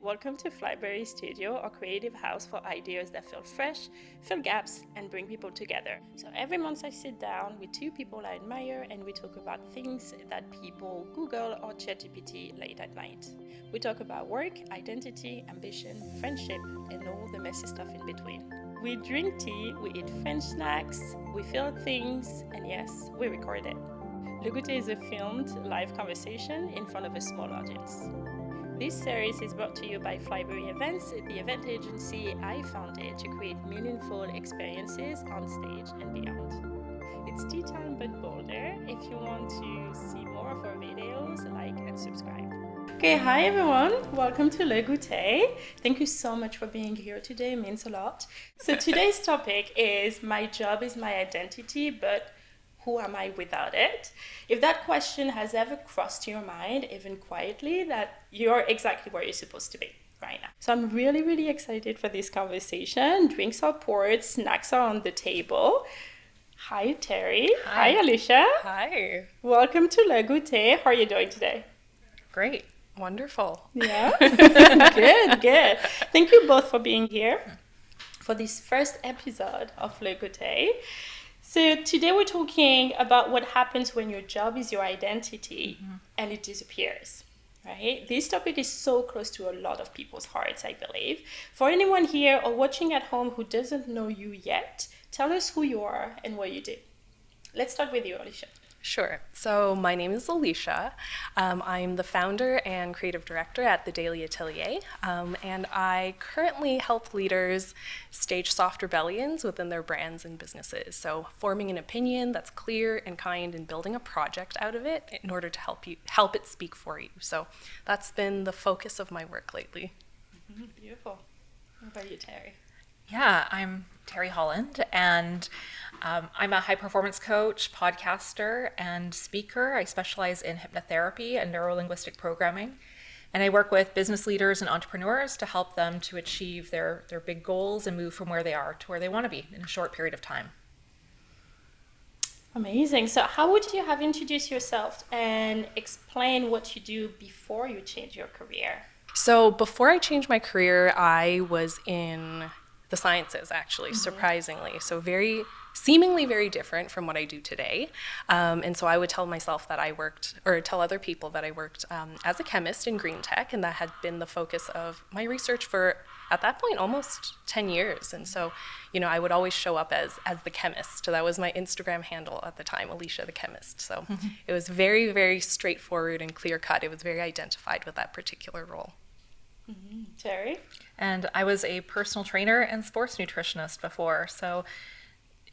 Welcome to Flyberry Studio, our creative house for ideas that feel fresh, fill gaps, and bring people together. So every month I sit down with two people I admire and we talk about things that people Google or ChatGPT late at night. We talk about work, identity, ambition, friendship, and all the messy stuff in between. We drink tea, we eat French snacks, we feel things, and yes, we record it. Goûter is a filmed live conversation in front of a small audience. This series is brought to you by Flyberry Events, the event agency I founded to create meaningful experiences on stage and beyond. It's tea time but bolder. If you want to see more of our videos, like and subscribe. Okay, hi everyone. Welcome to Goûter. Thank you so much for being here today. It means a lot. So today's topic is my job is my identity, but who am I without it? If that question has ever crossed your mind, even quietly, that you're exactly where you're supposed to be right now. So I'm really, really excited for this conversation. Drinks are poured, snacks are on the table. Hi, Terry. Hi, Alicia. Hi. Welcome to Goûter. How are you doing today? Great. Wonderful. Yeah. Good. Thank you both for being here for this first episode of Goûter. So today we're talking about what happens when your job is your identity and it disappears, right? This topic is so close to a lot of people's hearts, I believe. For anyone here or watching at home who doesn't know you yet, tell us who you are and what you do. Let's start with you, Alicia. Sure. So my name is Alicia. I'm the founder and creative director at the Daily Atelier, and I currently help leaders stage soft rebellions within their brands and businesses. So forming an opinion that's clear and kind and building a project out of it in order to help it speak for you. So that's been the focus of my work lately. Beautiful. What about you, Terry? Yeah, I'm Terry Holland, and I'm a high-performance coach, podcaster, and speaker. I specialize in hypnotherapy and neuro-linguistic programming, and I work with business leaders and entrepreneurs to help them to achieve their big goals and move from where they are to where they want to be in a short period of time. Amazing. So how would you have introduced yourself and explain what you do before you change your career? So before I changed my career, I was in the sciences, actually, surprisingly. So seemingly very different from what I do today. And so I would tell myself that tell other people that I worked as a chemist in green tech, and that had been the focus of my research for, at that point, almost 10 years. And so, I would always show up as the chemist. So that was my Instagram handle at the time, Alicia the Chemist. So it was very, very straightforward and clear cut. It was very identified with that particular role. Terry? And I was a personal trainer and sports nutritionist before, so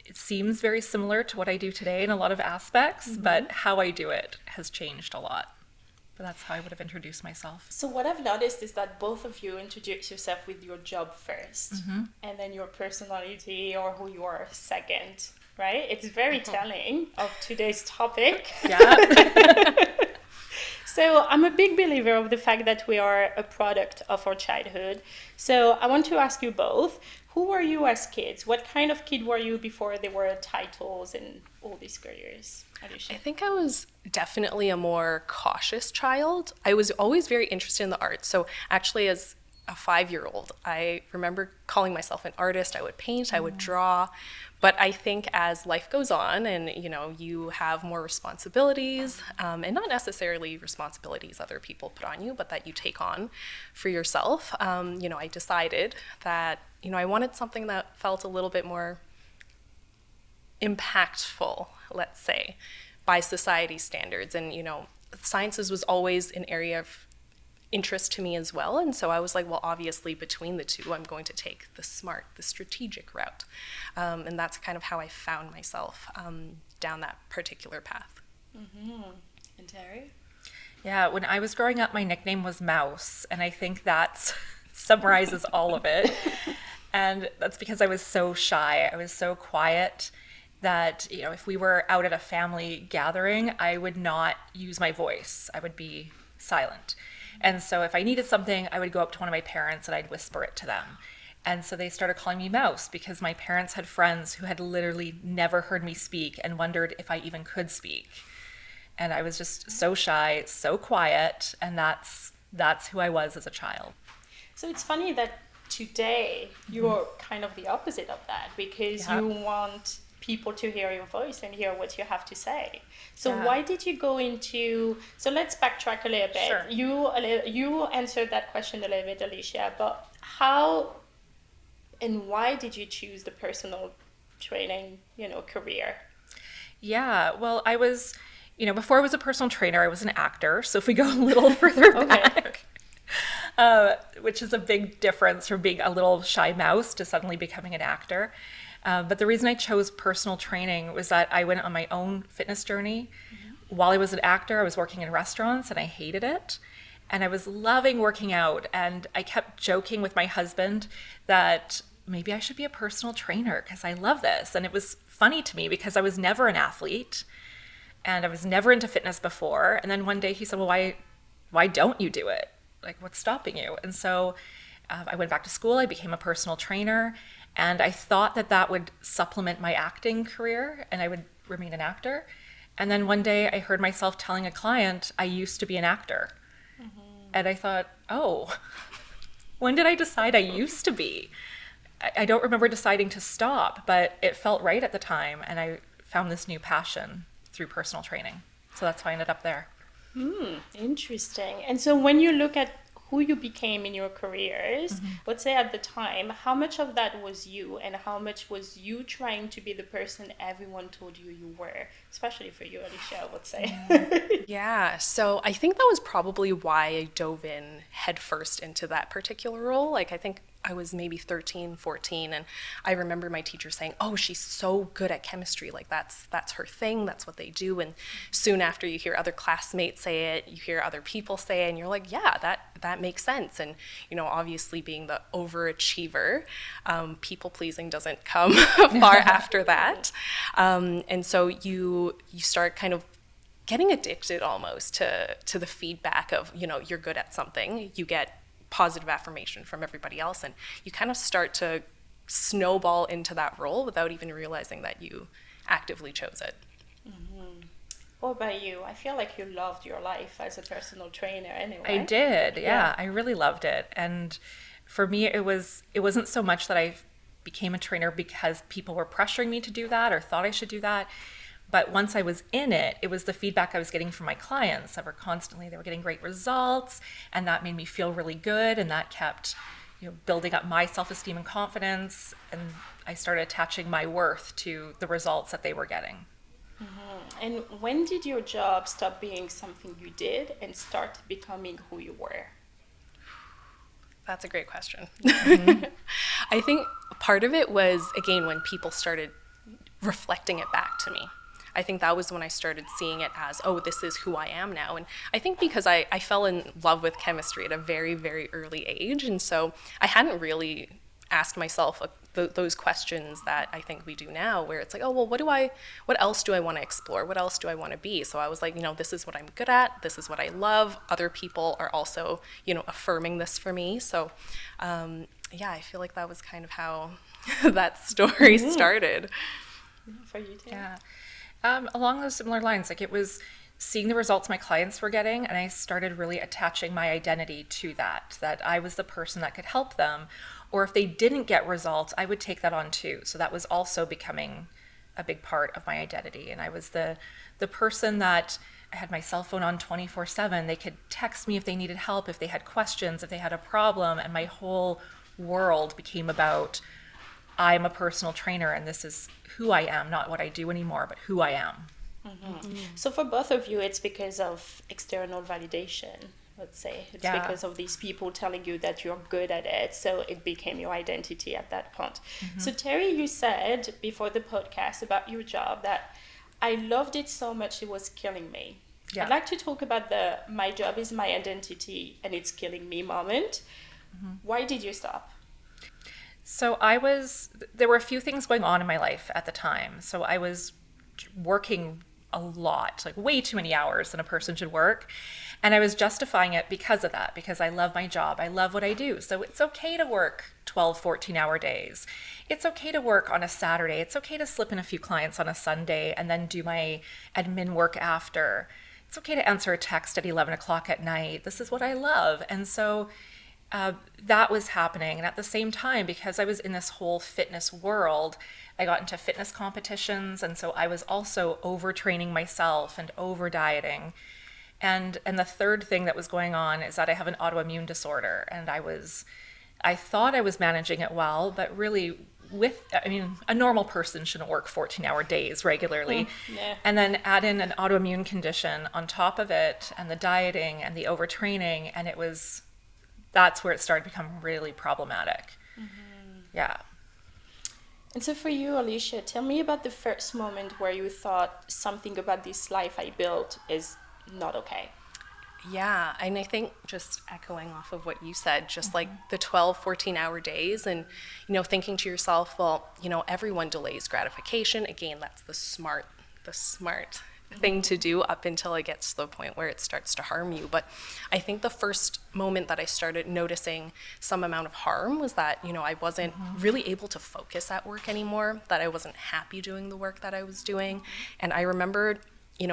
it seems very similar to what I do today in a lot of aspects, but how I do it has changed a lot. But that's how I would have introduced myself. So what I've noticed is that both of you introduce yourself with your job first, and then your personality or who you are second, right? It's very telling of today's topic. Yeah. So I'm a big believer of the fact that we are a product of our childhood. So I want to ask you both, who were you as kids? What kind of kid were you before there were titles and all these careers? I think I was definitely a more cautious child. I was always very interested in the arts. So actually as a 5-year-old, I remember calling myself an artist. I would paint, I would draw. But I think as life goes on and, you have more responsibilities, and not necessarily responsibilities other people put on you, but that you take on for yourself, I decided that, I wanted something that felt a little bit more impactful, let's say, by society standards. And, sciences was always an area of interest to me as well. And so I was like, well, obviously between the two, I'm going to take the strategic route. And that's kind of how I found myself down that particular path. And Terry? Yeah, when I was growing up, my nickname was Mouse, and I think that summarizes all of it. And that's because I was so shy. I was so quiet that, if we were out at a family gathering, I would not use my voice. I would be silent. And so if I needed something, I would go up to one of my parents and I'd whisper it to them. And so they started calling me Mouse because my parents had friends who had literally never heard me speak and wondered if I even could speak. And I was just so shy, so quiet, and that's who I was as a child. So it's funny that today you're kind of the opposite of that, because you want people to hear your voice and hear what you have to say. So why did you go into, so let's backtrack a little bit. Sure. You answered that question a little bit, Alicia, but how and why did you choose the personal training, career? Yeah, well, I was, before I was a personal trainer, I was an actor. So if we go a little further back, which is a big difference from being a little shy mouse to suddenly becoming an actor. But the reason I chose personal training was that I went on my own fitness journey. While I was an actor, I was working in restaurants and I hated it. And I was loving working out. And I kept joking with my husband that maybe I should be a personal trainer because I love this. And it was funny to me because I was never an athlete and I was never into fitness before. And then one day he said, well, why don't you do it? Like, what's stopping you? And so I went back to school. I became a personal trainer. And I thought that that would supplement my acting career and I would remain an actor. And then one day I heard myself telling a client, I used to be an actor. And I thought, oh, when did I decide I used to be? I don't remember deciding to stop, but it felt right at the time. And I found this new passion through personal training. So that's how I ended up there. Interesting. And so when you look at who you became in your careers, let's say at the time, how much of that was you and how much was you trying to be the person everyone told you were, especially for you, Alicia, I would say. Yeah, so I think that was probably why I dove in headfirst into that particular role. Like, I think I was maybe 13, 14, and I remember my teacher saying, oh, she's so good at chemistry, like that's her thing, that's what they do. And soon after, you hear other classmates say it, you hear other people say it, and you're like, yeah, that makes sense. And obviously being the overachiever, people pleasing doesn't come far after that. And so you start kind of getting addicted almost to the feedback of, you're good at something. You get positive affirmation from everybody else, and you kind of start to snowball into that role without even realizing that you actively chose it. What about you? I feel like you loved your life as a personal trainer anyway. I did, yeah. I really loved it. And for me, it wasn't so much that I became a trainer because people were pressuring me to do that or thought I should do that. But once I was in it, it was the feedback I was getting from my clients that they were getting great results, and that made me feel really good, and that kept, building up my self-esteem and confidence, and I started attaching my worth to the results that they were getting. And when did your job stop being something you did and start becoming who you were? That's a great question. I think part of it was, again, when people started reflecting it back to me. I think that was when I started seeing it as, oh, this is who I am now. And I think because I fell in love with chemistry at a very, very early age. And so I hadn't really asked myself those questions that I think we do now, where it's like, oh, well, what else do I want to explore? What else do I want to be? So I was like, this is what I'm good at. This is what I love. Other people are also, affirming this for me. So, I feel like that was kind of how that story started. For you too. Yeah. Along those similar lines, like it was seeing the results my clients were getting, and I started really attaching my identity to that I was the person that could help them. Or if they didn't get results, I would take that on too. So that was also becoming a big part of my identity. And I was the person that I had my cell phone on 24/7. They could text me if they needed help, if they had questions, if they had a problem, and my whole world became about, I'm a personal trainer and this is who I am, not what I do anymore, but who I am. So for both of you, it's because of external validation, let's say. It's because of these people telling you that you're good at it. So it became your identity at that point. So Terry, you said before the podcast about your job that I loved it so much it was killing me. I'd like to talk about the my job is my identity and it's killing me moment. Why did you stop? So there were a few things going on in my life at the time. So I was working a lot, like way too many hours than a person should work. And I was justifying it because of that, because I love my job. I love what I do. So it's okay to work 12, 14-hour days. It's okay to work on a Saturday. It's okay to slip in a few clients on a Sunday and then do my admin work after. It's okay to answer a text at 11 o'clock at night. This is what I love. And so that was happening. And at the same time, because I was in this whole fitness world, I got into fitness competitions. And so I was also overtraining myself and over dieting. And the third thing that was going on is that I have an autoimmune disorder. And I thought I was managing it well, but really a normal person shouldn't work 14-hour days regularly. Yeah. And then add in an autoimmune condition on top of it, and the dieting and the overtraining, and that's where it started to become really problematic. Yeah. And so for you, Alicia, tell me about the first moment where you thought something about this life I built is not okay. Yeah, and I think just echoing off of what you said, just like the 12, 14-hour days and, thinking to yourself, well, everyone delays gratification. Again, that's the smart thing to do up until it gets to the point where it starts to harm you. But I think the first moment that I started noticing some amount of harm was that, I wasn't really able to focus at work anymore, that I wasn't happy doing the work that I was doing. And I remembered,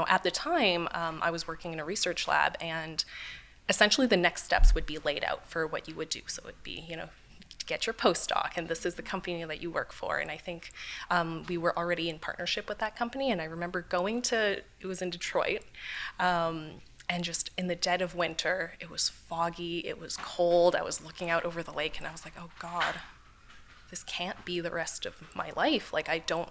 at the time, I was working in a research lab, and essentially the next steps would be laid out for what you would do. So it would be, to get your postdoc, and this is the company that you work for. And I think we were already in partnership with that company, and I remember it was in Detroit, and just in the dead of winter, it was foggy, it was cold, I was looking out over the lake, and I was like, oh God, this can't be the rest of my life. Like,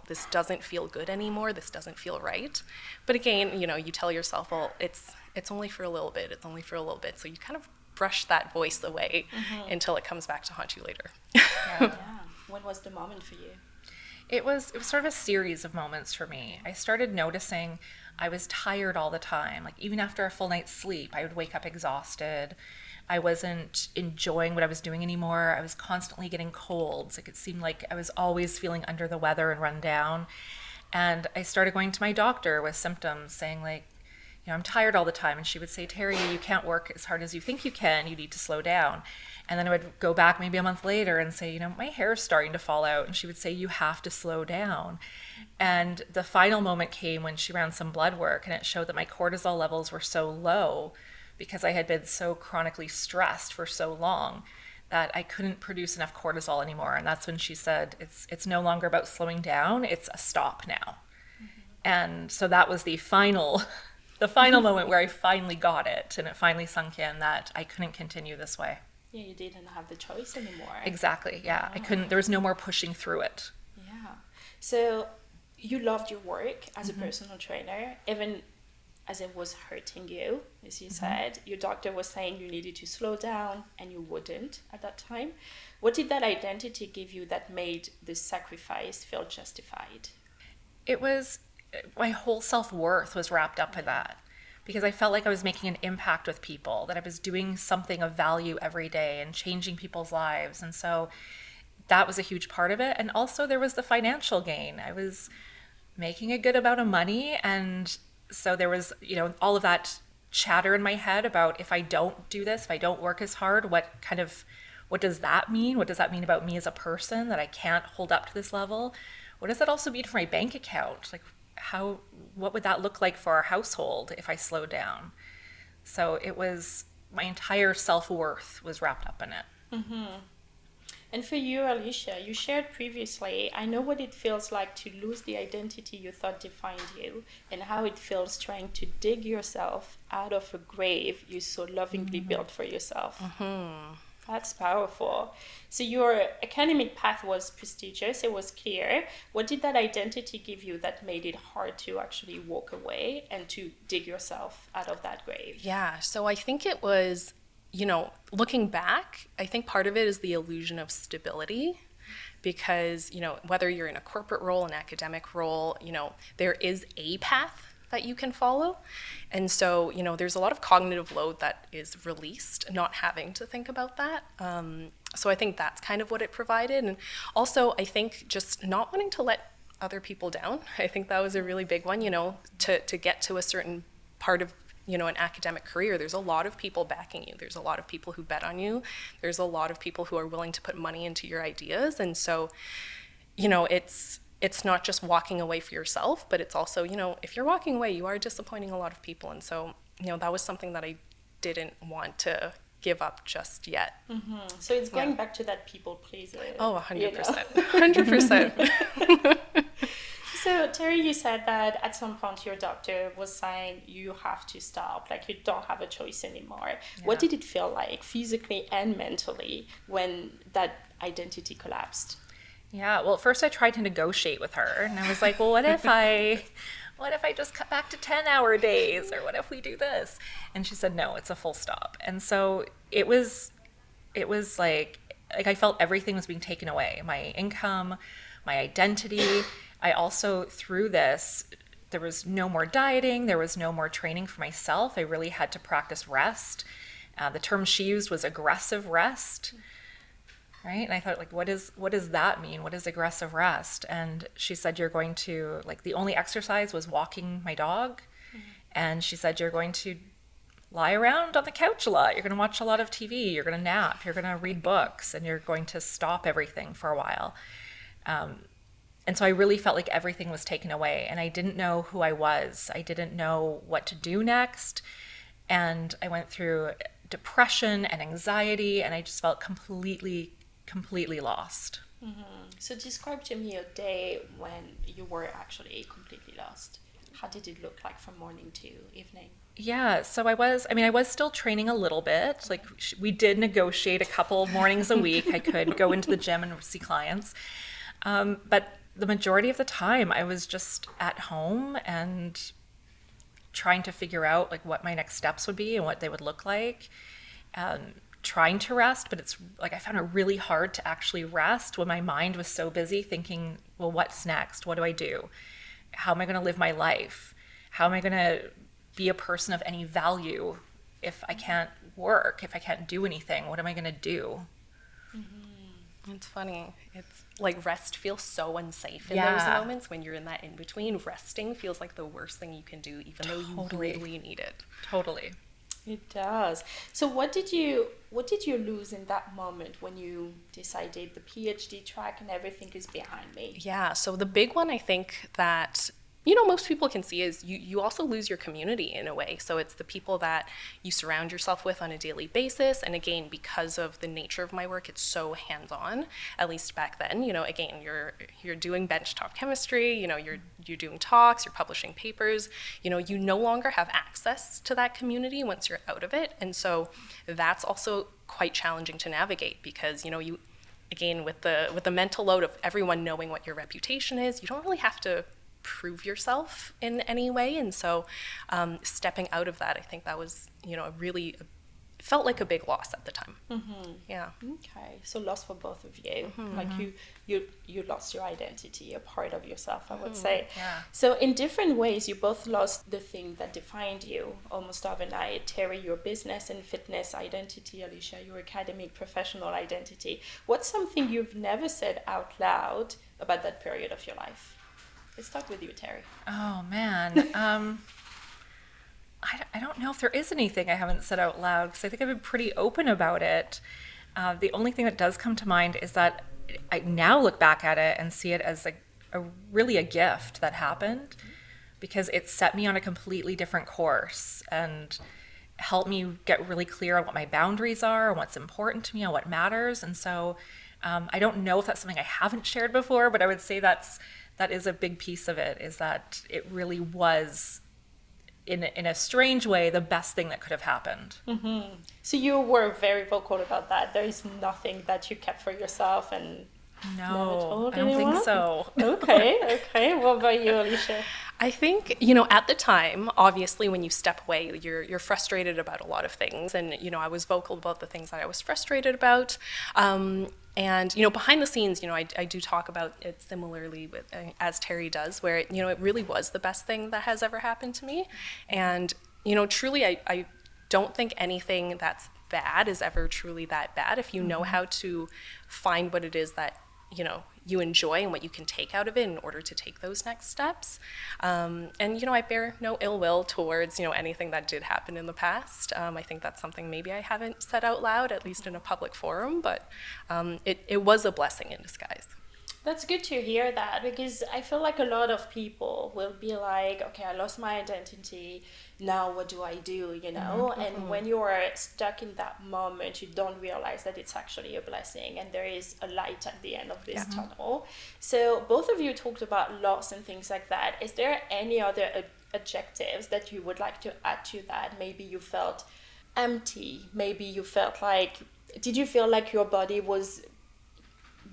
this doesn't feel good anymore. This doesn't feel right. But again, you tell yourself, well, it's only for a little bit. It's only for a little bit. So you kind of brush that voice away until it comes back to haunt you later. Yeah. When was the moment for you? It was sort of a series of moments for me. I started noticing I was tired all the time. Like, even after a full night's sleep, I would wake up exhausted. I wasn't enjoying what I was doing anymore. I was constantly getting colds. Like, it seemed like I was always feeling under the weather and run down. And I started going to my doctor with symptoms saying, like, I'm tired all the time. And she would say, Terry, you can't work as hard as you think you can. You need to slow down. And then I would go back maybe a month later and say, my hair's starting to fall out. And she would say, you have to slow down. And the final moment came when she ran some blood work, and it showed that my cortisol levels were so low because I had been so chronically stressed for so long that I couldn't produce enough cortisol anymore. And that's when she said, it's no longer about slowing down, it's a stop now. And so that was the final moment where I finally got it, and it finally sunk in that I couldn't continue this way. Yeah, you didn't have the choice anymore. Exactly, yeah. I couldn't, there was no more pushing through it. Yeah. So you loved your work as a personal trainer, even as it was hurting you, as you said. Your doctor was saying you needed to slow down, and you wouldn't at that time. What did that identity give you that made the sacrifice feel justified? It was, my whole self-worth was wrapped up in that, because I felt like I was making an impact with people, that I was doing something of value every day and changing people's lives. And so that was a huge part of it. And also there was the financial gain. I was making a good amount of money, and so there was, all of that chatter in my head about, if I don't do this, if I don't work as hard, what does that mean? What does that mean about me as a person, that I can't hold up to this level? What does that also mean for my bank account? Like, what would that look like for our household if I slowed down? So it was, my entire self-worth was wrapped up in it. And for you, Alicia, you shared previously, I know what it feels like to lose the identity you thought defined you, and how it feels trying to dig yourself out of a grave you so lovingly built for yourself. That's powerful. So your academic path was prestigious, it was clear. What did that identity give you that made it hard to actually walk away and to dig yourself out of that grave? Yeah, so I think it was, looking back, I think part of it is the illusion of stability, because, whether you're in a corporate role, an academic role, there is a path that you can follow. And so, there's a lot of cognitive load that is released, not having to think about that. So I think that's kind of what it provided. And also, I think just not wanting to let other people down. I think that was a really big one, to get to a certain part of, an academic career. There's a lot of people backing you. There's a lot of people who bet on you. There's a lot of people who are willing to put money into your ideas. And so, it's not just walking away for yourself, but it's also, if you're walking away, you are disappointing a lot of people. And so, that was something that I didn't want to give up just yet. So it's going back to that people pleaser. Oh, 100%. You know? 100%. So Terry, you said that at some point your doctor was saying you have to stop, like you don't have a choice anymore. Yeah. What did it feel like physically and mentally when that identity collapsed? Yeah, well, at first I tried to negotiate with her, and I was like, well, what if I just cut back to 10-hour days, or what if we do this? And she said, no, it's a full stop. And so it was like I felt everything was being taken away, my income, my identity. I also, through this, there was no more dieting, there was no more training for myself. I really had to practice rest. The term she used was aggressive rest, right? And I thought, like, what does that mean? What is aggressive rest? And she said, you're going to, like, the only exercise was walking my dog. And she said, you're going to lie around on the couch a lot. You're going to watch a lot of TV. You're going to nap. You're going to read books. And you're going to stop everything for a while. And so I really felt like everything was taken away, and I didn't know who I was. I didn't know what to do next. And I went through depression and anxiety, and I just felt completely lost. So describe to me a day when you were actually completely lost. How did it look like from morning to evening? Yeah, so I was still training a little bit. Like, we did negotiate a couple mornings a week. I could go into the gym and see clients. But the majority of the time I was just at home and trying to figure out like what my next steps would be and what they would look like. Trying to rest, but it's like I found it really hard to actually rest when my mind was so busy thinking, well, what's next? What do I do? How am I going to live my life? How am I going to be a person of any value if I can't work, if I can't do anything? What am I going to do? It's funny. It's like rest feels so unsafe in those moments when you're in that in-between. Resting feels like the worst thing you can do, even though you really need it. Totally. It does. So what did you lose in that moment when you decided the PhD track and everything is behind me? Yeah, so the big one I think that most people can see is you also lose your community in a way. So it's the people that you surround yourself with on a daily basis. And again, because of the nature of my work, it's so hands-on, at least back then. Again, you're doing benchtop chemistry, you're doing talks, you're publishing papers. You no longer have access to that community once you're out of it. And so that's also quite challenging to navigate because, you again, with the mental load of everyone knowing what your reputation is, you don't really have to prove yourself in any way. And so stepping out of that, I think that was, felt like a big loss at the time. Yeah. Okay. So loss for both of you. Like you lost your identity, a part of yourself, I would say. Yeah. So in different ways, you both lost the thing that defined you almost overnight. Terry, your business and fitness identity. Alicia, your academic professional identity. What's something you've never said out loud about that period of your life? Let's start with you, Terry. Oh, man. I don't know if there is anything I haven't said out loud because I think I've been pretty open about it. The only thing that does come to mind is that I now look back at it and see it as really a gift that happened because it set me on a completely different course and helped me get really clear on what my boundaries are and what's important to me and what matters. And so I don't know if that's something I haven't shared before, but I would say that is a big piece of it, is that it really was, in a strange way, the best thing that could have happened. So you were very vocal about that. There is nothing that you kept for yourself and never told I don't anyone? think so. Okay. What about you, Alicia? I think, at the time, obviously, when you step away, you're frustrated about a lot of things. And, I was vocal about the things that I was frustrated about. And, behind the scenes, I do talk about it similarly as Terry does, where, it really was the best thing that has ever happened to me. And, truly, I don't think anything that's bad is ever truly that bad if you know how to find what it is that, you enjoy and what you can take out of it in order to take those next steps. And, I bear no ill will towards, anything that did happen in the past. I think that's something maybe I haven't said out loud, at least in a public forum, but it was a blessing in disguise. That's good to hear that, because I feel like a lot of people will be like, okay, I lost my identity. Now what do I do? You know? And when you are stuck in that moment, you don't realize that it's actually a blessing and there is a light at the end of this tunnel. So both of you talked about loss and things like that. Is there any other adjectives that you would like to add to that? Maybe you felt empty. Maybe you felt like, did you feel like your body was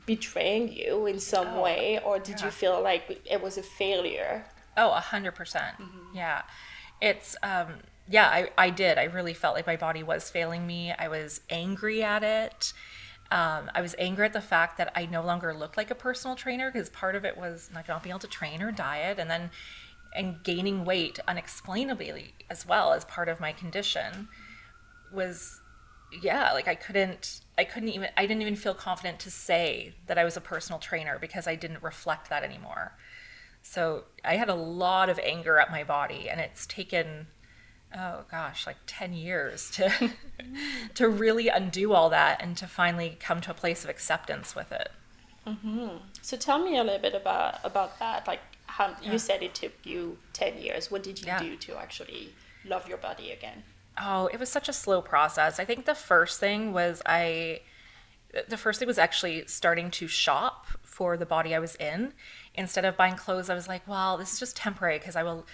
betraying you in some way, or did you feel like it was a failure? 100%. Yeah. It's, I did. I really felt like my body was failing me. I was angry at it. I was angry at the fact that I no longer looked like a personal trainer, because part of it was not being able to train or diet, and gaining weight unexplainably as well as part of my condition was, like I didn't even feel confident to say that I was a personal trainer because I didn't reflect that anymore. So I had a lot of anger at my body, and it's taken, like 10 years to really undo all that and to finally come to a place of acceptance with it. So tell me a little bit about that. Like, how you said it took you 10 years. What did you do to actually love your body again? Oh, it was such a slow process. I think the first thing was actually starting to shop for the body I was in. Instead of buying clothes, I was like, well, this is just temporary, because I'll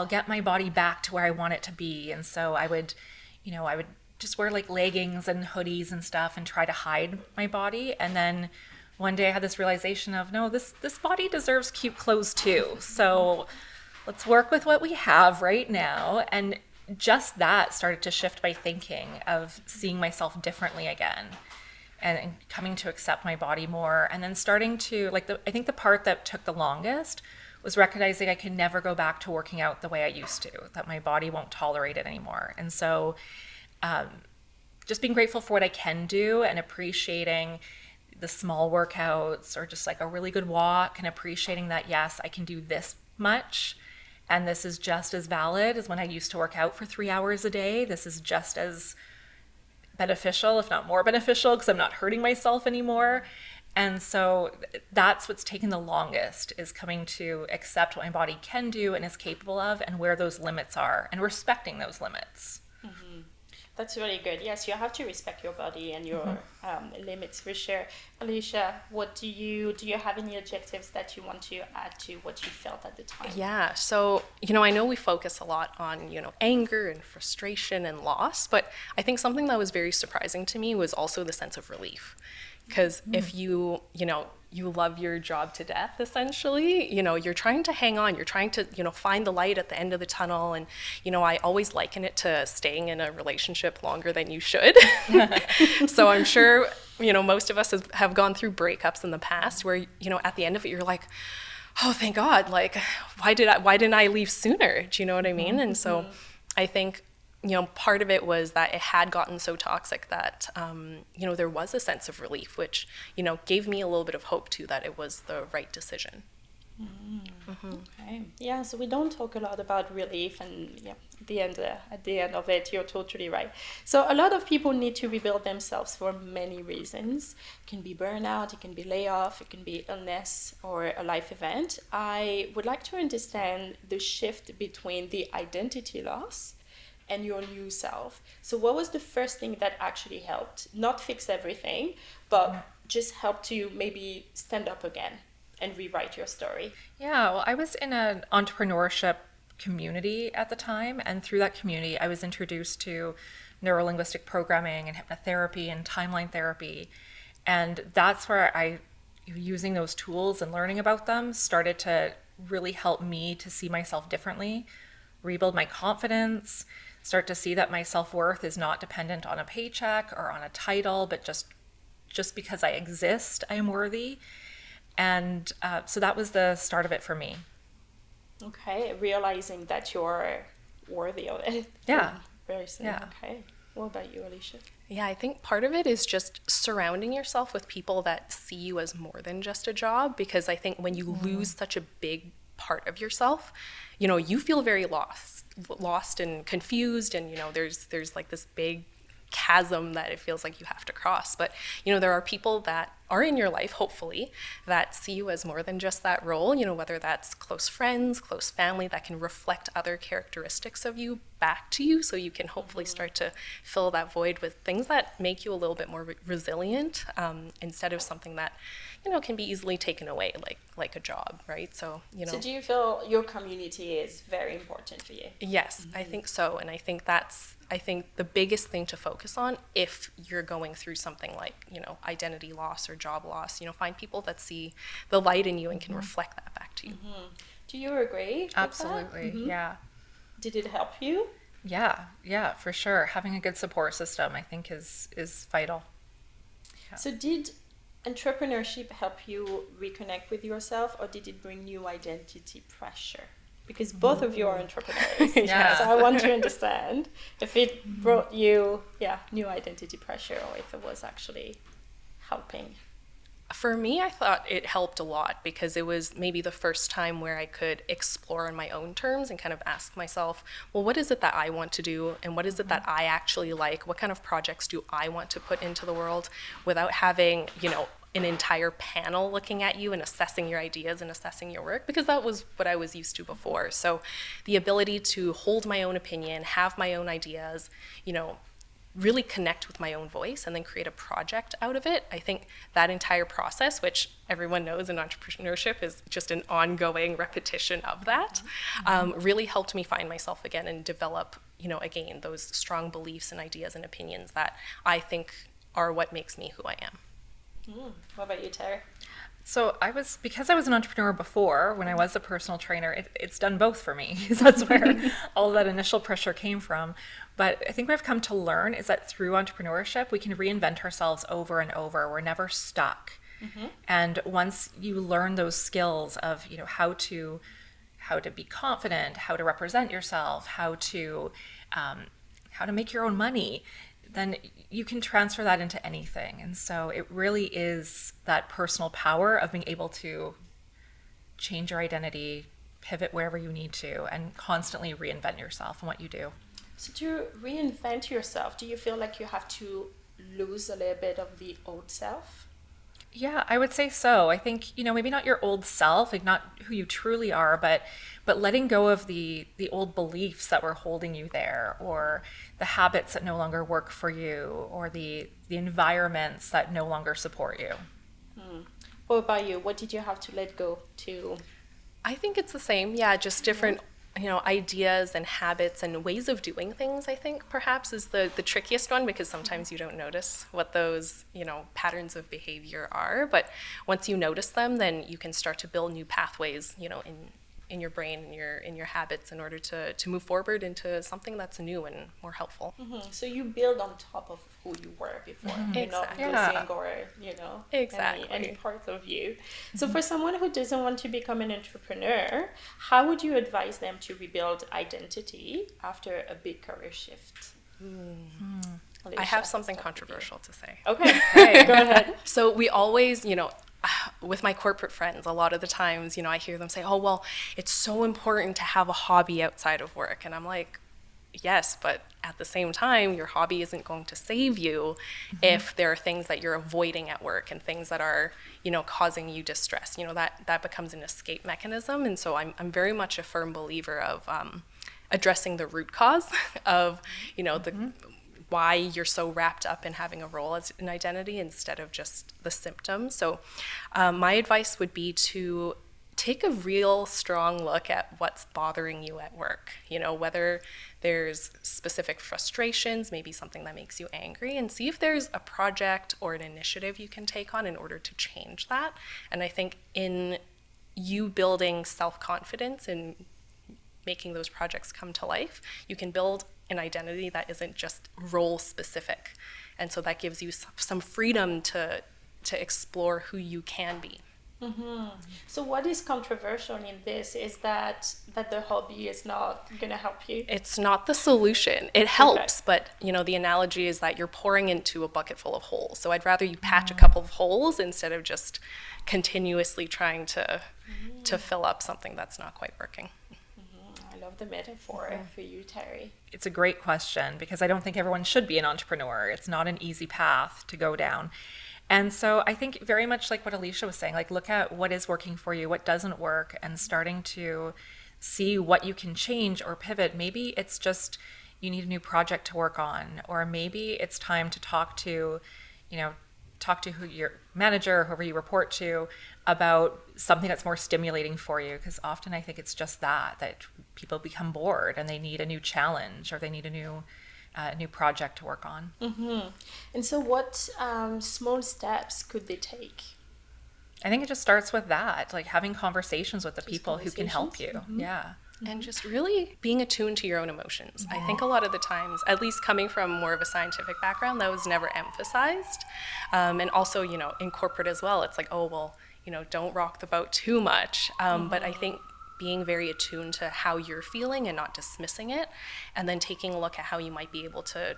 get my body back to where I want it to be. And so I would just wear like leggings and hoodies and stuff and try to hide my body. And then one day I had this realization of, no, this body deserves cute clothes too. So let's work with what we have right now. And just that started to shift my thinking of seeing myself differently again, and coming to accept my body more. And then starting to, I think the part that took the longest was recognizing I can never go back to working out the way I used to, that my body won't tolerate it anymore. And so just being grateful for what I can do, and appreciating the small workouts, or just like a really good walk, and appreciating that, yes, I can do this much. And this is just as valid as when I used to work out for 3 hours a day. This is just as beneficial, if not more beneficial, because I'm not hurting myself anymore. And so that's what's taken the longest, is coming to accept what my body can do and is capable of, and where those limits are, and respecting those limits. That's really good. Yes, you have to respect your body and your limits, for sure. Alicia, what do you have any adjectives that you want to add to what you felt at the time? Yeah, so, I know we focus a lot on, anger and frustration and loss, but I think something that was very surprising to me was also the sense of relief. Because if you love your job to death, essentially, you're trying to hang on, you're trying to, find the light at the end of the tunnel. And, I always liken it to staying in a relationship longer than you should. So I'm sure, most of us have gone through breakups in the past where, at the end of it, you're like, oh, thank God, like, why didn't I leave sooner? Do you know what I mean? And so I think, part of it was that it had gotten so toxic that, there was a sense of relief, which, gave me a little bit of hope too, that it was the right decision. Okay. Yeah, so we don't talk a lot about relief, and at the end of it, you're totally right. So a lot of people need to rebuild themselves for many reasons. It can be burnout, it can be layoff, it can be illness, or a life event. I would like to understand the shift between the identity loss and your new self. So what was the first thing that actually helped? Not fix everything, but just help to maybe stand up again and rewrite your story. Yeah, well, I was in an entrepreneurship community at the time, and through that community, I was introduced to neuro-linguistic programming and hypnotherapy and timeline therapy. And that's where I, using those tools and learning about them, started to really help me to see myself differently, rebuild my confidence, start to see that my self-worth is not dependent on a paycheck or on a title, but just because I exist, I am worthy. And so that was the start of it for me. Okay, realizing that you're worthy of it. Yeah. Very soon. Yeah. Okay. What about you, Alicia? Yeah, I think part of it is just surrounding yourself with people that see you as more than just a job, because I think when you lose such a big part of yourself, you feel very lost and confused, and there's like this big chasm that it feels like you have to cross. But there are people that are in your life, hopefully, that see you as more than just that role, whether that's close friends, close family, that can reflect other characteristics of you back to you, so you can hopefully start to fill that void with things that make you a little bit more resilient, instead of something that, can be easily taken away, like a job, right? So, So do you feel your community is very important for you? Yes, I think so. And I think that's, the biggest thing to focus on if you're going through something like, identity loss or job loss, find people that see the light in you and can reflect that back to you. Do you agree with Absolutely, that? yeah. Did it help you? Yeah, for sure. Having a good support system, I think, is vital. Yeah. So did entrepreneurship help you reconnect with yourself, or did it bring new identity pressure? Because both of you are entrepreneurs. Yeah. So I want to understand if it brought you, new identity pressure, or if it was actually helping. For me, I thought it helped a lot because it was maybe the first time where I could explore on my own terms and kind of ask myself, well, what is it that I want to do? And what is it that I actually like? What kind of projects do I want to put into the world without having, an entire panel looking at you and assessing your ideas and assessing your work? Because that was what I was used to before. So the ability to hold my own opinion, have my own ideas, really connect with my own voice and then create a project out of it. I think that entire process, which everyone knows in entrepreneurship is just an ongoing repetition of that, really helped me find myself again and develop, again, those strong beliefs and ideas and opinions that I think are what makes me who I am. What about you, Terry? So because I was an entrepreneur before, when I was a personal trainer, it's done both for me. That's where all that initial pressure came from. But I think what I've come to learn is that through entrepreneurship, we can reinvent ourselves over and over. We're never stuck. And once you learn those skills of, how to be confident, how to represent yourself, how to make your own money, then you can transfer that into anything. And so it really is that personal power of being able to change your identity, pivot wherever you need to, and constantly reinvent yourself and what you do. So to reinvent yourself, do you feel like you have to lose a little bit of the old self? Yeah, I would say so. I think, maybe not your old self, like not who you truly are, but letting go of the old beliefs that were holding you there, or the habits that no longer work for you, or the environments that no longer support you. What about you? What did you have to let go to? I think it's the same. Yeah, just different ideas and habits and ways of doing things, I think perhaps is the trickiest one, because sometimes you don't notice what those, patterns of behavior are. But once you notice them, then you can start to build new pathways, in your brain and in your habits in order to move forward into something that's new and more helpful. So you build on top of who you were before. You're Exactly. not losing or, Exactly. any part of you. So for someone who doesn't want to become an entrepreneur, how would you advise them to rebuild identity after a big career shift? I have something controversial to say. Okay, great. Go ahead. So we always, with my corporate friends, a lot of the times, I hear them say, oh, well, it's so important to have a hobby outside of work. And I'm like, yes, but at the same time, your hobby isn't going to save you if there are things that you're avoiding at work and things that are, causing you distress. That becomes an escape mechanism. And so I'm very much a firm believer of addressing the root cause of, why you're so wrapped up in having a role as an identity instead of just the symptoms. So my advice would be to take a real strong look at what's bothering you at work, whether there's specific frustrations, maybe something that makes you angry, and see if there's a project or an initiative you can take on in order to change that. And I think in you building self-confidence and making those projects come to life, you can build an identity that isn't just role specific. And so that gives you some freedom to explore who you can be. So what is controversial in this is that the hobby is not going to help you? It's not the solution. It helps, but the analogy is that you're pouring into a bucket full of holes. So I'd rather you patch a couple of holes instead of just continuously trying to fill up something that's not quite working. I love the metaphor for you, Terry. It's a great question, because I don't think everyone should be an entrepreneur. It's not an easy path to go down. And so I think very much like what Alicia was saying, like look at what is working for you, what doesn't work, and starting to see what you can change or pivot. Maybe it's just you need a new project to work on, or maybe it's time to talk to who your manager, whoever you report to, about something that's more stimulating for you. Because often I think it's just that people become bored and they need a new challenge, or they need a new project to work on. And so what small steps could they take? I think it just starts with that, like having conversations with the people who can help you. Yeah. And just really being attuned to your own emotions. I think a lot of the times, at least coming from more of a scientific background, that was never emphasized. And also, in corporate as well, it's like, oh, well, don't rock the boat too much. But I think being very attuned to how you're feeling and not dismissing it, and then taking a look at how you might be able to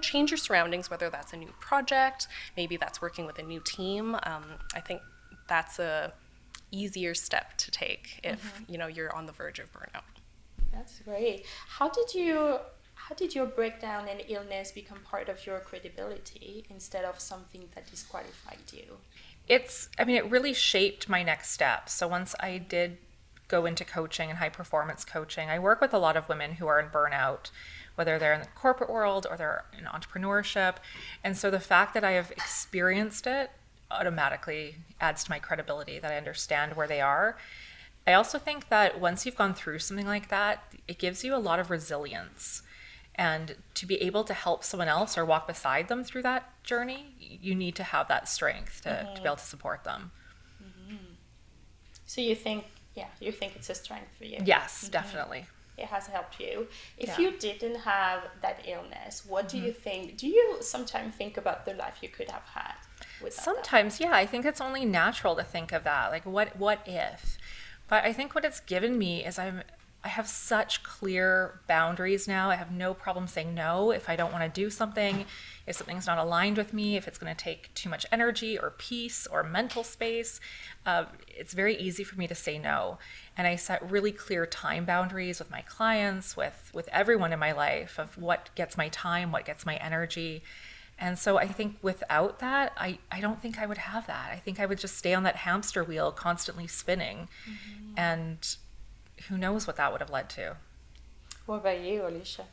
change your surroundings, whether that's a new project, maybe that's working with a new team. I think that's a easier step to take if you're on the verge of burnout. That's great. How did your breakdown and illness become part of your credibility instead of something that disqualified you? It really shaped my next step. So once I did go into coaching and high performance coaching, I work with a lot of women who are in burnout, whether they're in the corporate world or they're in entrepreneurship. And so the fact that I have experienced it automatically adds to my credibility, that I understand where they are. I also think that once you've gone through something like that, it gives you a lot of resilience. And to be able to help someone else or walk beside them through that journey, you need to have that strength to be able to support them. So you think it's a strength for you? Yes, definitely. It has helped you. If you didn't have that illness, what do you think? Do you sometimes think about the life you could have had? Sometimes, yeah. I think it's only natural to think of that. Like, what if? But I think what it's given me is I have such clear boundaries now. I have no problem saying no if I don't want to do something, if something's not aligned with me, if it's going to take too much energy or peace or mental space. It's very easy for me to say no. And I set really clear time boundaries with my clients, with everyone in my life, of what gets my time, what gets my energy. And so I think without that, I don't think I would have that. I think I would just stay on that hamster wheel constantly spinning. And who knows what that would have led to. What about you, Alicia?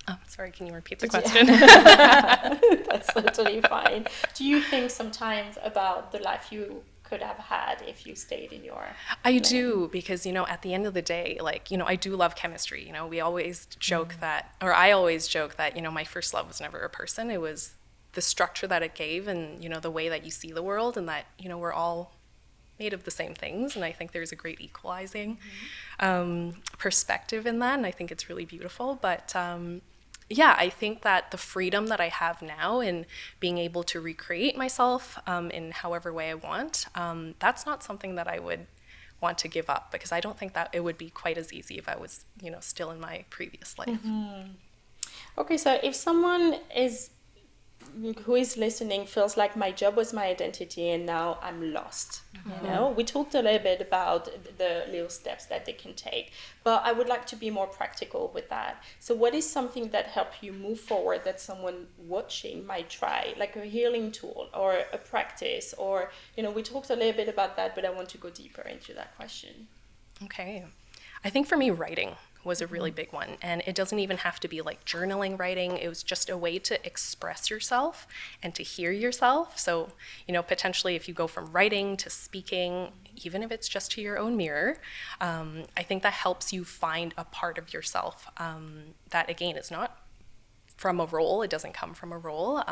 Oh, sorry, can you repeat the question? That's totally fine. Do you think sometimes about the life you could have had if you stayed in your I do, because at the end of the day, I do love chemistry. We always joke that, or I always joke that my first love was never a person. It was the structure that it gave, and the way that you see the world, and that we're all made of the same things. And I think there's a great equalizing perspective in that, and I think it's really beautiful. But I think that the freedom that I have now in being able to recreate myself in however way I want, that's not something that I would want to give up, because I don't think that it would be quite as easy if I was, still in my previous life. Okay, so if someone who is listening feels like my job was my identity and now I'm lost, we talked a little bit about the little steps that they can take, but I would like to be more practical with that. So what is something that helped you move forward that someone watching might try, like a healing tool or a practice, or we talked a little bit about that, but I want to go deeper into that question. Okay, I think for me, writing was a really big one. And it doesn't even have to be like journaling writing. It was just a way to express yourself and to hear yourself. So, potentially if you go from writing to speaking, even if it's just to your own mirror, I think that helps you find a part of yourself that, again, is not from a role, it doesn't come from a role,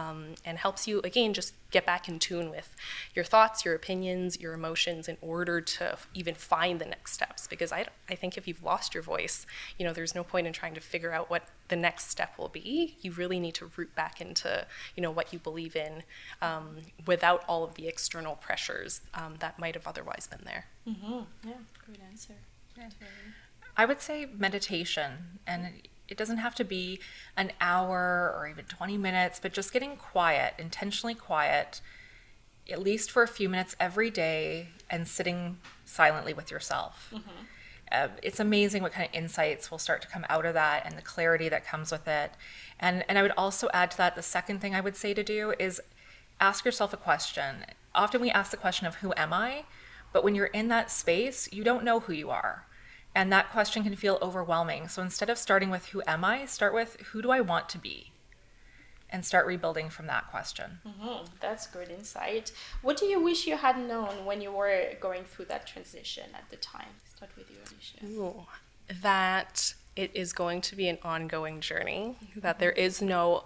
and helps you, again, just get back in tune with your thoughts, your opinions, your emotions in order to even find the next steps. Because I think if you've lost your voice, there's no point in trying to figure out what the next step will be. You really need to root back into, what you believe in without all of the external pressures that might have otherwise been there. Yeah, great answer. Yeah. I would say meditation, and it doesn't have to be an hour or even 20 minutes, but just getting quiet, intentionally quiet, at least for a few minutes every day, and sitting silently with yourself. It's amazing what kind of insights will start to come out of that, and the clarity that comes with it. And I would also add to that, the second thing I would say to do is ask yourself a question. Often we ask the question of who am I? But when you're in that space, you don't know who you are. And that question can feel overwhelming. So instead of starting with who am I, start with who do I want to be? And start rebuilding from that question. That's good insight. What do you wish you had known when you were going through that transition at the time? Start with you, Alicia. Ooh, that it is going to be an ongoing journey, that there is no,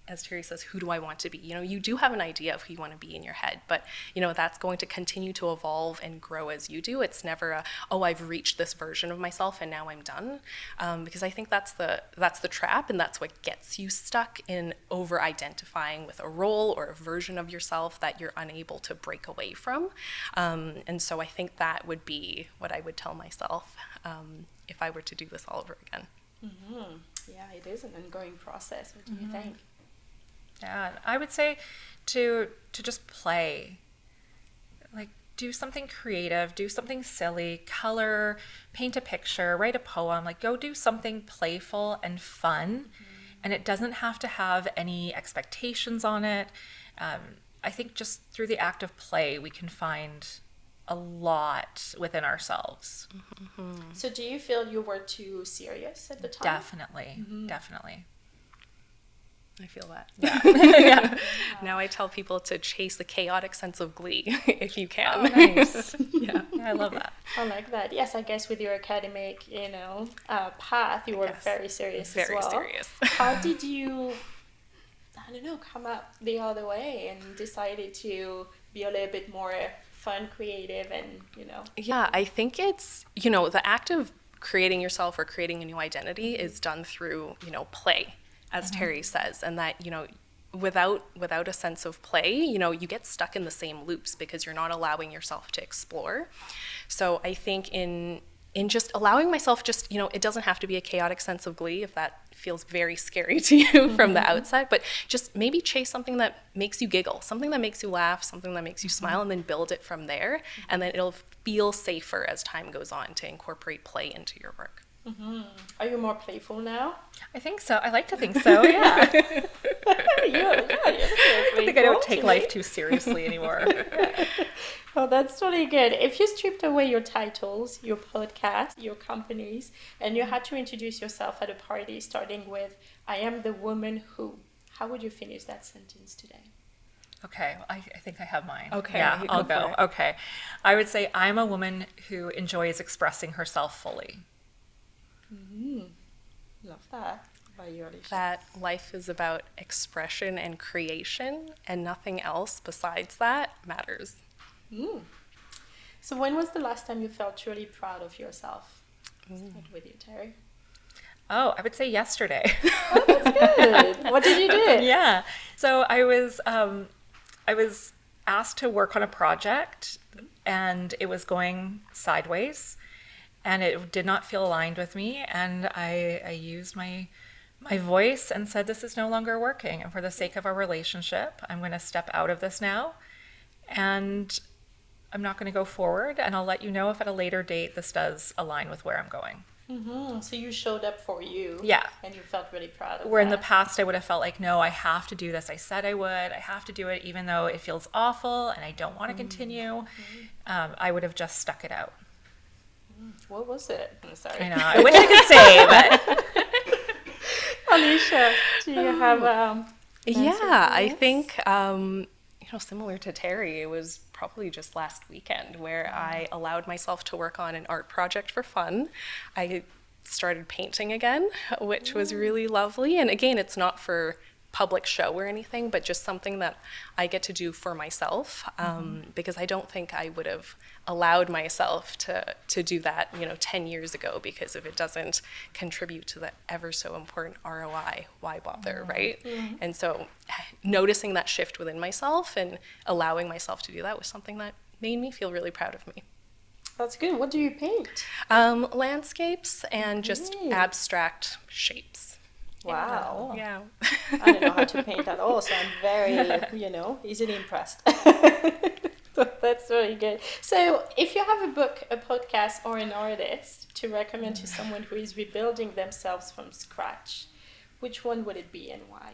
as Terry says, who do I want to be? You do have an idea of who you want to be in your head, but, that's going to continue to evolve and grow as you do. It's never I've reached this version of myself and now I'm done. Because I think that's the trap, and that's what gets you stuck in over-identifying with a role or a version of yourself that you're unable to break away from. And so I think that would be what I would tell myself if I were to do this all over again. Yeah, it is an ongoing process. What do you think? Yeah, I would say to just play. Like, do something creative, do something silly, color, paint a picture, write a poem, like go do something playful and fun. And it doesn't have to have any expectations on it. I think just through the act of play, we can find a lot within ourselves. So do you feel you were too serious at the time? Definitely. I feel that. Yeah. Now I tell people to chase the chaotic sense of glee if you can. Oh, nice. Yeah, I love that. I like that. Yes, I guess with your academic, path, you were very serious as well. Very serious. How did you, come up the other way and decided to be a little bit more fun, creative, and, Yeah, I think it's, the act of creating yourself or creating a new identity is done through, play, as Terry says, and that, without a sense of play, you get stuck in the same loops because you're not allowing yourself to explore. So I think in just allowing myself it doesn't have to be a chaotic sense of glee if that feels very scary to you from the outside, but just maybe chase something that makes you giggle, something that makes you laugh, something that makes you smile, and then build it from there. And then it'll feel safer as time goes on to incorporate play into your work. Are you more playful now? I think so. I like to think so, yeah. You're I think I don't take life too seriously anymore. Well, that's really good. If you stripped away your titles, your podcast, your companies, and you had to introduce yourself at a party starting with, I am the woman who, how would you finish that sentence today? Okay, well, I think I have mine. Okay, yeah, I'll go for go. it. Okay. I would say I'm a woman who enjoys expressing herself fully. Love that. By you, Alicia. That life is about expression and creation, and nothing else besides that matters. So when was the last time you felt truly proud of yourself? Start with you, Terry. Oh, I would say yesterday. Oh, that's good. What did you do? Yeah. So I was asked to work on a project, and it was going sideways, and it did not feel aligned with me. And I used my voice and said, this is no longer working. And for the sake of our relationship, I'm going to step out of this now. And I'm not going to go forward. And I'll let you know if at a later date this does align with where I'm going. So you showed up for you. Yeah. And you felt really proud of Where in the that. past I would have felt like, no, I have to do this. I said I would. I have to do it even though it feels awful and I don't want to continue. I would have just stuck it out. What was it? I'm sorry. I know. I wish I could say, but... Alicia, do you have I think similar to Terry, it was probably just last weekend where I allowed myself to work on an art project for fun. I started painting again, which was really lovely. And again, it's not for public show or anything, but just something that I get to do for myself, because I don't think I would have allowed myself to do that 10 years ago, because if it doesn't contribute to the ever so important ROI, why bother, right? And so noticing that shift within myself and allowing myself to do that was something that made me feel really proud of me. That's good. What do you paint? Landscapes and just abstract shapes. Wow. Yeah. I don't know how to paint at all, so I'm very, easily impressed. That's really good. So if you have a book, a podcast, or an artist to recommend to someone who is rebuilding themselves from scratch, which one would it be and why?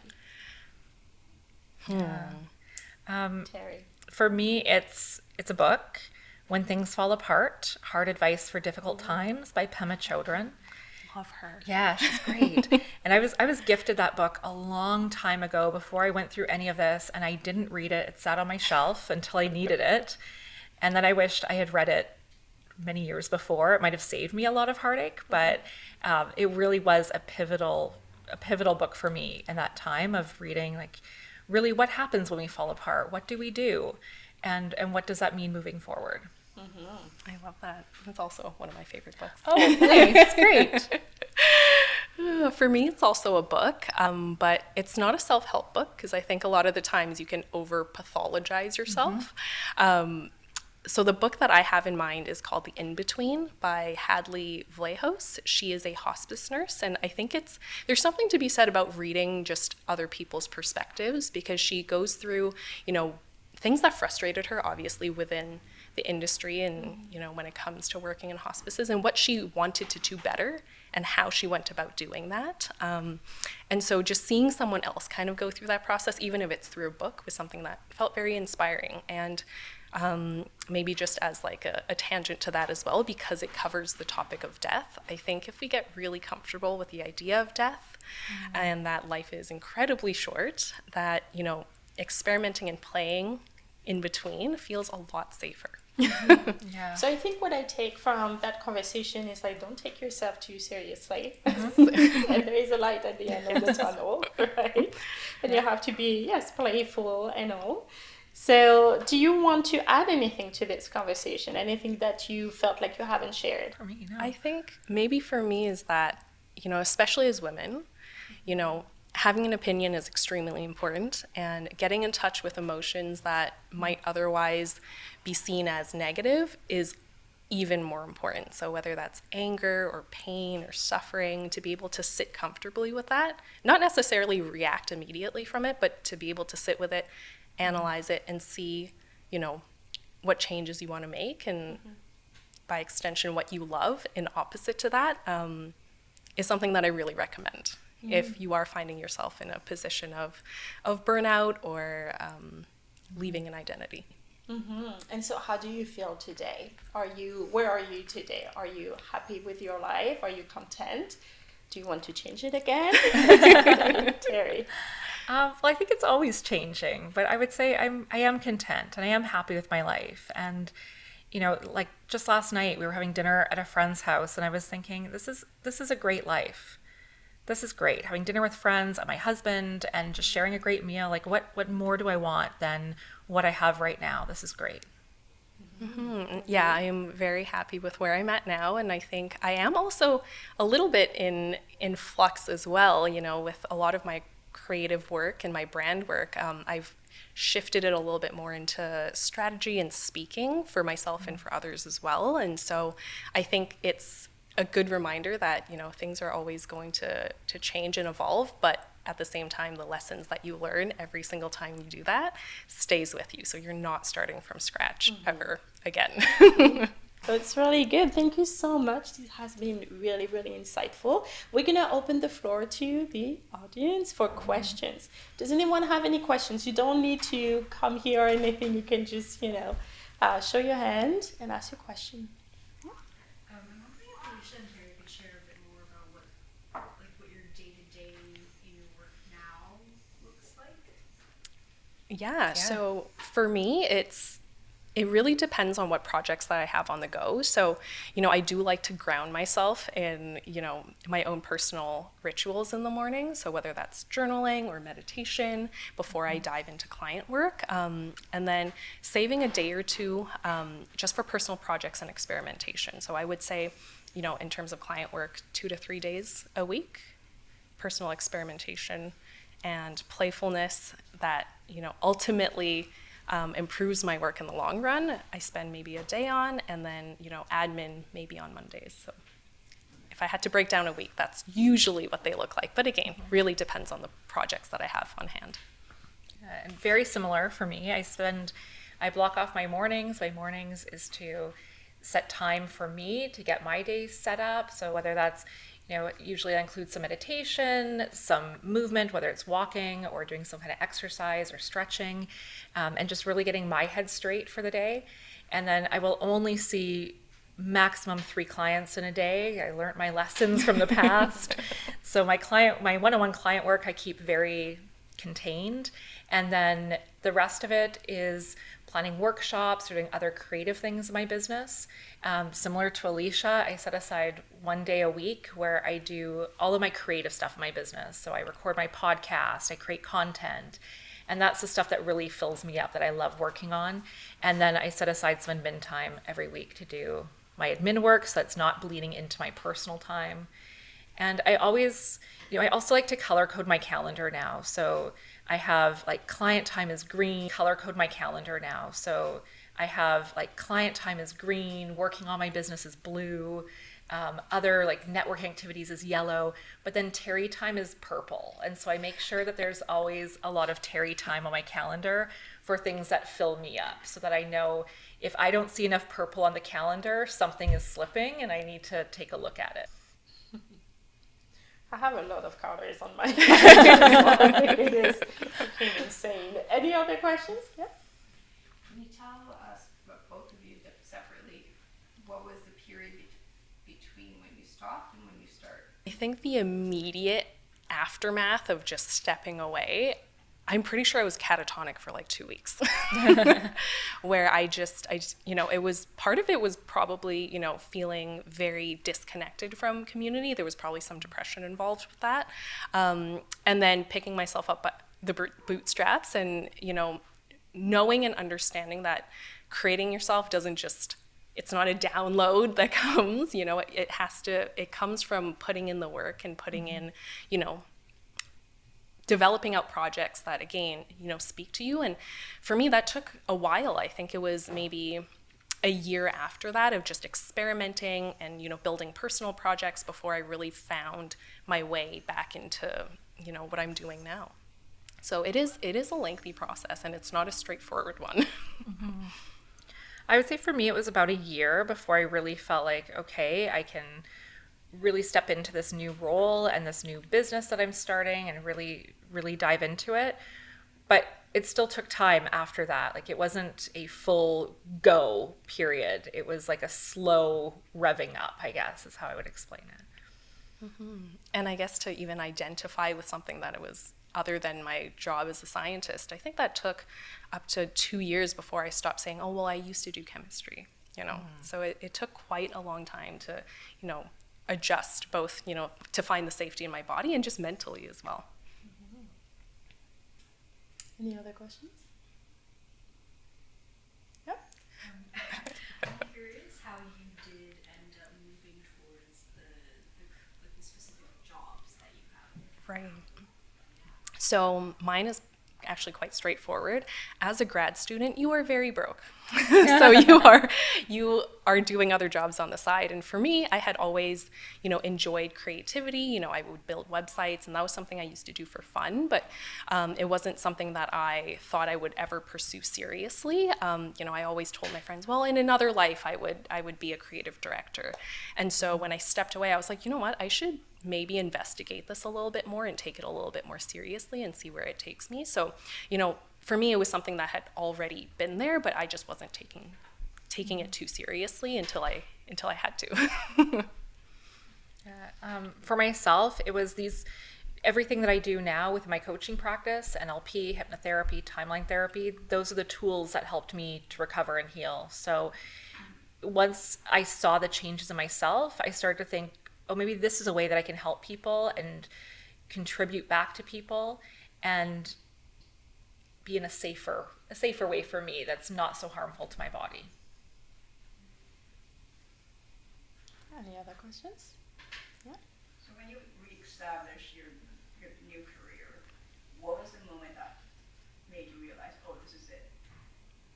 Terry? For me, it's a book, When Things Fall Apart, Hard Advice for Difficult Times by Pema Chodron. Love her. Yeah, she's great. And I was gifted that book a long time ago before I went through any of this, and I didn't read it. It sat on my shelf until I needed it. And then I wished I had read it many years before. It might have saved me a lot of heartache, but it really was a pivotal book for me in that time of reading, like, really what happens when we fall apart? What do we do? And what does that mean moving forward? I love that. It's also one of my favorite books. Oh, nice. Great. For me, it's also a book, but it's not a self-help book because I think a lot of the times you can over-pathologize yourself. So the book that I have in mind is called The In-Between by Hadley Vlahos. She is a hospice nurse, and I think there's something to be said about reading just other people's perspectives because she goes through, things that frustrated her, obviously, within the industry and, when it comes to working in hospices and what she wanted to do better and how she went about doing that. And so just seeing someone else kind of go through that process, even if it's through a book, was something that felt very inspiring. And maybe just as like a tangent to that as well, because it covers the topic of death, I think if we get really comfortable with the idea of death and that life is incredibly short, that, experimenting and playing in between feels a lot safer. Yeah. So I think what I take from that conversation is like, don't take yourself too seriously. And there is a light at the end of the tunnel, right? And you have to be, playful and all. So do you want to add anything to this conversation? Anything that you felt like you haven't shared? For me, no. I think maybe for me is that, especially as women, having an opinion is extremely important, and getting in touch with emotions that might otherwise be seen as negative is even more important. So whether that's anger or pain or suffering, to be able to sit comfortably with that, not necessarily react immediately from it, but to be able to sit with it, analyze it, and see, what changes you want to make, and by extension, what you love in opposite to that, is something that I really recommend. If you are finding yourself in a position of burnout or leaving an identity. And so how do you feel today? Where are you today? Are you happy with your life? Are you content? Do you want to change it again? Terry? Well, I think it's always changing, but I would say I am content and I am happy with my life. And, like just last night we were having dinner at a friend's house and I was thinking, this is a great life. This is great. Having dinner with friends and my husband and just sharing a great meal. Like what more do I want than what I have right now? This is great. Yeah, I am very happy with where I'm at now, and I think I am also a little bit in flux as well, with a lot of my creative work and my brand work. I've shifted it a little bit more into strategy and speaking for myself and for others as well, and so I think it's a good reminder that, things are always going to change and evolve, but at the same time, the lessons that you learn every single time you do that stays with you. So you're not starting from scratch ever again. That's really good. Thank you so much. This has been really, really insightful. We're going to open the floor to the audience for questions. Does anyone have any questions? You don't need to come here or anything. You can just, show your hand and ask your question. Yeah, so for me, it really depends on what projects that I have on the go. So, I do like to ground myself in, my own personal rituals in the morning. So whether that's journaling or meditation before I dive into client work, and then saving a day or two just for personal projects and experimentation. So I would say, in terms of client work, 2 to 3 days a week, personal experimentation and playfulness that, ultimately improves my work in the long run. I spend maybe a day on, and then, admin maybe on Mondays. So if I had to break down a week, that's usually what they look like. But again, really depends on the projects that I have on hand. And very similar for me. I block off my mornings. My mornings is to set time for me to get my day set up. So whether that's, Usually that includes some meditation, some movement, whether it's walking or doing some kind of exercise or stretching, and just really getting my head straight for the day. And then I will only see maximum 3 clients in a day. I learned my lessons from the past. So my one-on-one client work, I keep very contained. And then the rest of it is planning workshops or doing other creative things in my business. Similar to Alicia, I set aside 1 day a week where I do all of my creative stuff in my business. So I record my podcast, I create content, and that's the stuff that really fills me up, that I love working on. And then I set aside some admin time every week to do my admin work, so that's not bleeding into my personal time. And I always, I also like to color code my calendar now. So I have like client time is green, color code my calendar now. So I have like client time is green, working on my business is blue, other like networking activities is yellow, but then Terry time is purple. And so I make sure that there's always a lot of Terry time on my calendar for things that fill me up, so that I know if I don't see enough purple on the calendar, something is slipping and I need to take a look at it. I have a lot of colors on my calendar. It is insane. Any other questions? Yeah. Can you tell us, both of you separately, what was the period between when you stopped and when you started? I think the immediate aftermath of just stepping away, I'm pretty sure I was catatonic for like 2 weeks, where I just, it was, part of it was probably, feeling very disconnected from community. There was probably some depression involved with that. And then picking myself up by the bootstraps and, knowing and understanding that creating yourself doesn't just, it's not a download that comes, it comes from putting in the work and putting in, developing out projects that, again, speak to you. And for me, that took a while. I think it was maybe a year after that of just experimenting and, building personal projects before I really found my way back into, what I'm doing now. So it is a lengthy process, and it's not a straightforward one. Mm-hmm. I would say for me, it was about a year before I really felt like, okay, I can really step into this new role and this new business that I'm starting and really dive into it. But it still took time after that. Like, it wasn't a full go period. It was like a slow revving up, I guess, is how I would explain it. Mm-hmm. And I guess to even identify with something that it was other than my job as a scientist, I think that took up to 2 years before I stopped saying, oh, well, I used to do chemistry, So it took quite a long time to, adjust both, to find the safety in my body and just mentally as well. Any other questions? Yep. I'm curious how you did end up moving towards the specific jobs that you have. Right. So mine is actually quite straightforward. As a grad student, you are very broke. So you are doing other jobs on the side. And for me, I had always, enjoyed creativity. I would build websites, and that was something I used to do for fun, but it wasn't something that I thought I would ever pursue seriously. I always told my friends, well, in another life, I would be a creative director. And so when I stepped away, I was like, you know what, I should maybe investigate this a little bit more and take it a little bit more seriously and see where it takes me. So, for me, it was something that had already been there, but I just wasn't taking it too seriously until I had to. For myself, it was everything that I do now with my coaching practice, NLP, hypnotherapy, timeline therapy, those are the tools that helped me to recover and heal. So once I saw the changes in myself, I started to think, oh, maybe this is a way that I can help people and contribute back to people and be in a safer way for me that's not so harmful to my body. Any other questions? Yeah. So when you reestablished your new career, what was the moment that made you realize, oh, this is it,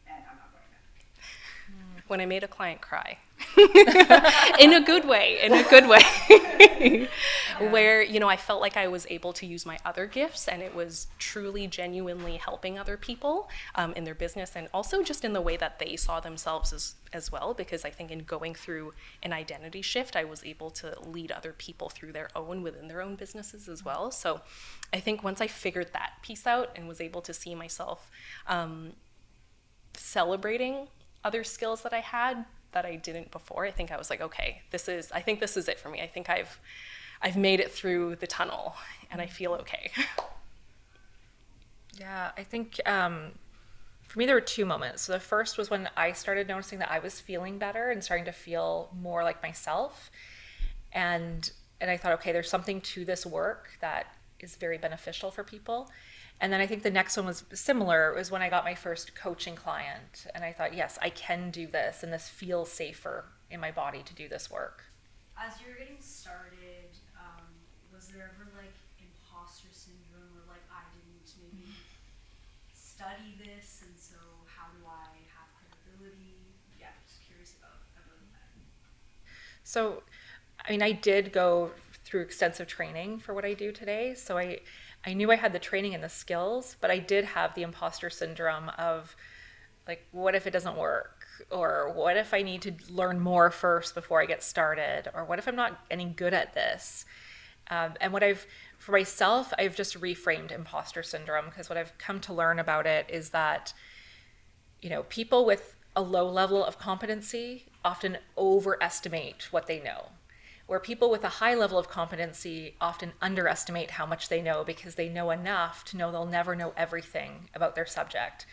and I'm not going back? When I made a client cry. In a good way. where, you know, I felt like I was able to use my other gifts, and it was truly, genuinely helping other people in their business, and also just in the way that they saw themselves as well, because I think in going through an identity shift, I was able to lead other people through within their own businesses as well. So I think once I figured that piece out and was able to see myself celebrating other skills that I had that I didn't before, I think I was like, okay, I think this is it for me. I think I've made it through the tunnel and I feel okay. Yeah, I think for me there were two moments. So the first was when I started noticing that I was feeling better and starting to feel more like myself. And I thought, okay, there's something to this work that is very beneficial for people. And then I think the next one was similar. It was when I got my first coaching client. And I thought, yes, I can do this, and this feels safer in my body to do this work. As you were getting started, was there ever like imposter syndrome, or like, I didn't maybe study this, and so how do I have credibility? Yeah, just curious about that. So, I mean, I did go through extensive training for what I do today. So I knew I had the training and the skills, but I did have the imposter syndrome of like, what if it doesn't work? Or what if I need to learn more first before I get started? Or what if I'm not any good at this? And for myself, I've just reframed imposter syndrome, because what I've come to learn about it is that, you know, people with a low level of competency often overestimate what they know, where people with a high level of competency often underestimate how much they know, because they know enough to know they'll never know everything about their subject.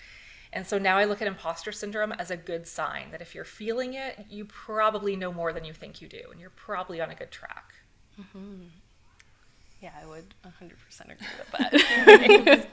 And so now I look at imposter syndrome as a good sign that if you're feeling it, you probably know more than you think you do, and you're probably on a good track. Mm-hmm. Yeah, I would 100% agree with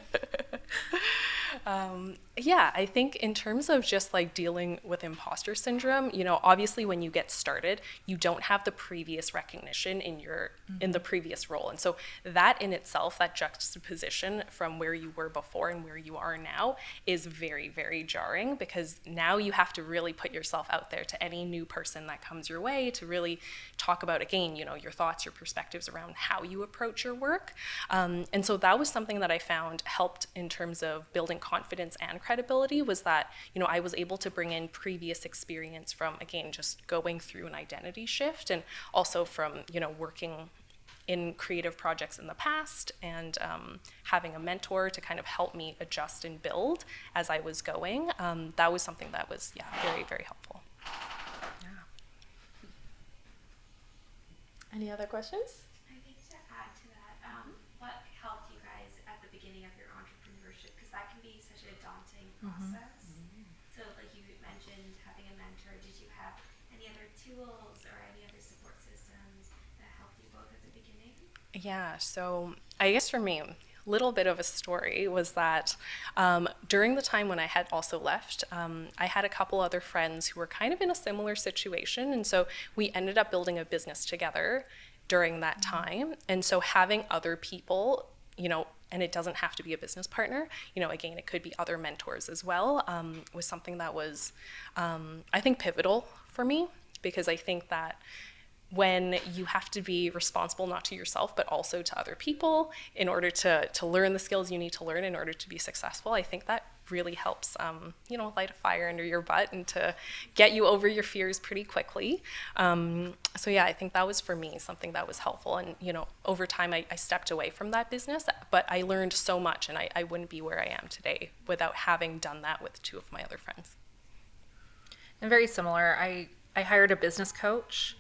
that. Yeah, I think in terms of just like dealing with imposter syndrome, you know, obviously when you get started, you don't have the previous recognition in the previous role. And so that in itself, that juxtaposition from where you were before and where you are now is very, very jarring, because now you have to really put yourself out there to any new person that comes your way to really talk about, again, you know, your thoughts, your perspectives around how you approach your work. And so that was something that I found helped in terms of building confidence and credibility, was that, you know, I was able to bring in previous experience from, again, just going through an identity shift, and also from, you know, working in creative projects in the past, and having a mentor to kind of help me adjust and build as I was going. That was something that was, yeah, very, very helpful. Yeah. Any other questions? I think to add to that, what helped you guys at the beginning of your entrepreneurship? Because that can be such a daunting process. So like you mentioned having a mentor, did you have any other tools or any other support systems that helped you both at the beginning? Yeah, so I guess for me, little bit of a story was that during the time when I had also left, I had a couple other friends who were kind of in a similar situation, and so we ended up building a business together during that time. And so having other people, you know, and it doesn't have to be a business partner, you know, again, it could be other mentors as well, was something that was, I think, pivotal for me, because I think that when you have to be responsible not to yourself but also to other people in order to learn the skills you need to learn in order to be successful, I think that really helps, you know, light a fire under your butt and to get you over your fears pretty quickly. So yeah, I think that was for me something that was helpful. And, you know, over time I stepped away from that business, but I learned so much, and I wouldn't be where I am today without having done that with two of my other friends. And very similar, I hired a business coach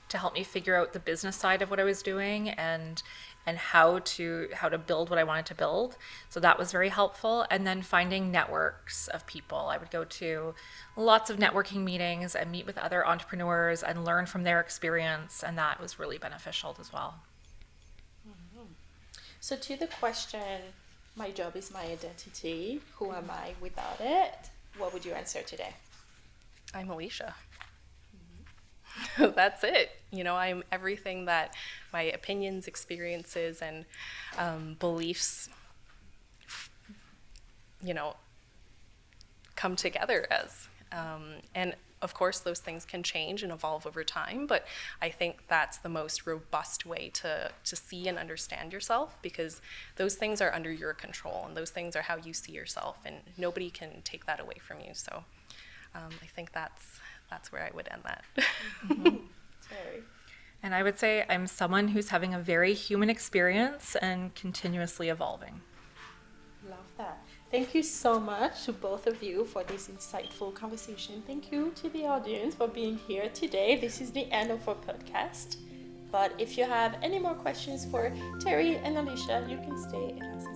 to help me figure out the business side of what I was doing and how to build what I wanted to build. So that was very helpful. And then finding networks of people. I would go to lots of networking meetings and meet with other entrepreneurs and learn from their experience, and that was really beneficial as well. So to the question, my job is my identity, who am I without it? What would you answer today? I'm Alicia. That's it. You know, I'm everything that my opinions, experiences, and beliefs, you know, come together as. And of course, those things can change and evolve over time, but I think that's the most robust way to see and understand yourself, because those things are under your control and those things are how you see yourself, and nobody can take that away from you. So I think that's where I would end that. Sorry. And I would say I'm someone who's having a very human experience and continuously evolving. Love that. Thank you so much to both of you for this insightful conversation. Thank you to the audience for being here today. This is the end of our podcast. But if you have any more questions for Terry and Alicia, you can stay and ask